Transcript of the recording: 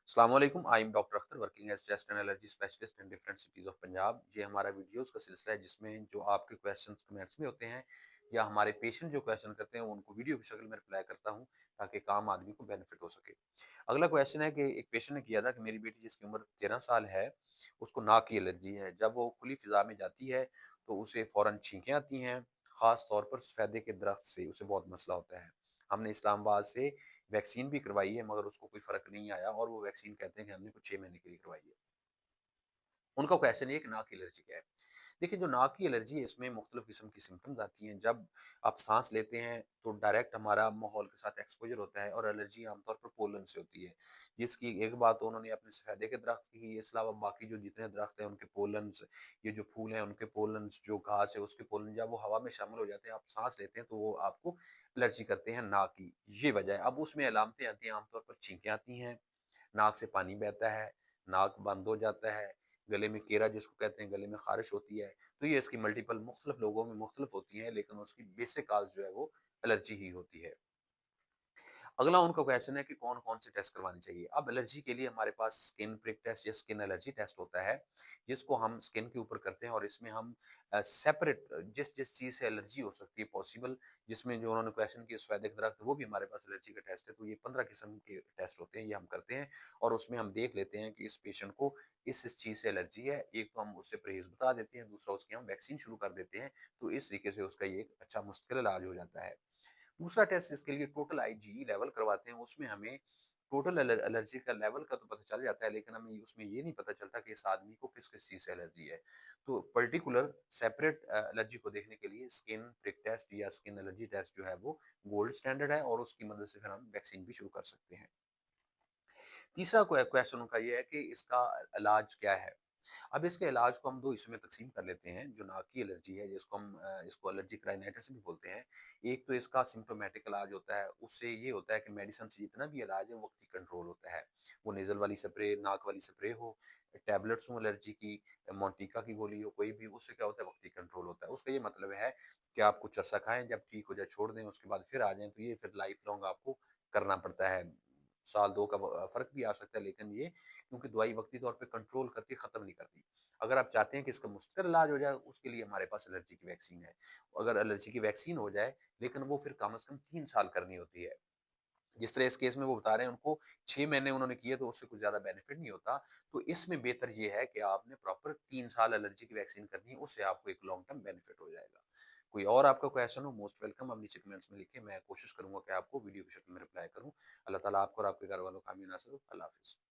अस्सलाम वालेकुम, I am doctor Akhtar working as chest and allergy specialist in different cities of Punjab. ये हमारा videos का सिलसिला है जिसमें जो आपके क्वेश्चंस कमेंट्स में होते हैं या हमारे पेशेंट जो क्वेश्चन करते हैं उनको वीडियो की शक्ल में रिप्लाई करता हूं ताकि काम आदमी को बेनिफिट हो सके। अगला क्वेश्चन है कि एक पेशेंट ने किया था कि मेरी बेटी जिसकी उम्र 13 साल है उसको नाक की एलर्जी है। जब वो खुली फिजा में जाती है तो उसे फौरन छींकें आती हैं, खास तौर पर सफेदे के दरख्त से उसे बहुत मसला होता है। हमने इस्लामाबाद से वैक्सीन भी करवाई है मगर उसको कोई फ़र्क नहीं आया और वो वैक्सीन कहते हैं कि हमने कुछ 6 महीने के लिए करवाई है। उनका क्वेश्चन ये है कि नाक की एलर्जी क्या है? देखिए, जो नाक की एलर्जी है इसमें मुख्तलिफ़ किस्म की सिम्पटम्स आती हैं। जब आप साँस लेते हैं तो डायरेक्ट हमारा माहौल के साथ एक्सपोज़र होता है और एलर्जी आमतौर पर पोलन से होती है। जिसकी एक बात तो उन्होंने अपने सफेदे के दरख्त की की, इसके अलावा बाकी जो जितने दरख्त हैं उनके पोलन्स, ये जो फूल हैं उनके पोलन्स, जो घास है उसके पोलन जब वो हवा में शामिल हो जाते हैं, आप साँस लेते हैं तो वो आपको एलर्जी करते हैं नाक की, ये वजह है। अब उसमें अलामतें आती हैं, आमतौर पर छींकें आती हैं, नाक से पानी बहता है, नाक बंद हो जाता है, गले में केरा जिसको कहते हैं, गले में ख़ारिश होती है। तो ये इसकी मल्टीपल मुख्तलिफ लोगों में मुख्तलिफ होती हैं, लेकिन उसकी बेसिक काज़ जो है वो एलर्जी ही होती है। अगला उनका क्वेश्चन है कि कौन-कौन से टेस्ट करवाने चाहिए। अब एलर्जी के लिए हमारे पास स्किन प्रिक टेस्ट या स्किन एलर्जी टेस्ट होता है, जिसको हम स्किन के ऊपर करते हैं और इसमें हम सेपरेट जिस-जिस चीज़ से एलर्जी हो सकती है पॉसिबल, जिसमें जो उन्होंने क्वेश्चन किया सफेद दरख्त वो भी हमारे पास एलर्जी का टेस्ट है। तो ये 15 किस्म के टेस्ट होते हैं, ये हम करते हैं और उसमें हम देख लेते हैं कि इस पेशेंट को इस चीज़ से एलर्जी है। एक तो हम उससे परहेज़ बता देते हैं, दूसरा उसकी हम वैक्सीन शुरू कर देते हैं। तो इस तरीके से उसका ये एक अच्छा मुस्तकिल इलाज हो जाता है। दूसरा टेस्ट इसके लिए टोटल आईजीई लेवल करवाते हैं, उसमें हमें टोटल एलर्जी का लेवल का तो पता चल जाता है, लेकिन हमें उसमें ये नहीं पता चलता कि इस आदमी को किस-किस चीज़ से एलर्जी है। तो पर्टिकुलर सेपरेट एलर्जी को देखने के लिए स्किन प्रिक टेस्ट या स्किन एलर्जी टेस्ट जो है वो गोल्ड स्टैंडर्ड है और उसकी मदद से फिर हम वैक्सीन भी शुरू कर सकते हैं। तीसरा क्वेश्चन उनका ये है कि इसका इलाज क्या है? अब इसके इलाज को हम 2 हिस्सों में तक़सीम कर लेते हैं। जो नाक की एलर्जी है जिसको हम इसको एलर्जिक राइनाइटिस भी बोलते हैं। एक तो इसका सिम्प्टोमेटिक इलाज होता है, उससे ये होता है कि मेडिसिन से जितना भी इलाज है वो वक़्ती कंट्रोल होता है। वो नेज़ल वाली स्प्रे, नाक वाली स्प्रे हो, टैबलेट्स हों एलर्जी की, मोंटिका की गोली हो, कोई भी, उससे क्या होता है वक़्ती कंट्रोल होता है। उसका ये मतलब है कि आप कुछ अरसा खाएँ, जब ठीक हो जाए छोड़ दें, उसके बाद फिर आ जाएँ, तो ये फिर लाइफ़ लॉन्ग आपको करना पड़ता है। साल 2 का फ़र्क भी आ सकता है, लेकिन ये क्योंकि दवाई वक़्ती तौर पे कंट्रोल करती है, ख़त्म नहीं करती। अगर आप चाहते हैं कि इसका मुस्तकिल इलाज हो जाए, उसके लिए हमारे पास एलर्जी की वैक्सीन है। अगर एलर्जी की वैक्सीन हो जाए, लेकिन वो फिर कम से कम 3 साल करनी होती है। जिस तरह इस केस में वो बता रहे हैं उनको 6 महीने उन्होंने किए तो उससे कुछ ज़्यादा बेनिफिट नहीं होता। तो इसमें बेहतर ये है कि आपने प्रॉपर 3 साल एलर्जी की वैक्सीन करनी है, उससे आपको एक लॉन्ग टर्म बेनिफिट हो जाएगा। कोई और आपका क्वेश्चन हो, मोस्ट वेलकम, आप नीचे कमेंट्स में लिखिए, मैं कोशिश करूँगा कि आपको वीडियो की शक्ल में रिप्लाई करूँ। अल्लाह ताला आपको और आपके घर वालों को आमीन नासिर हो। अल्लाह हाफ़िज़।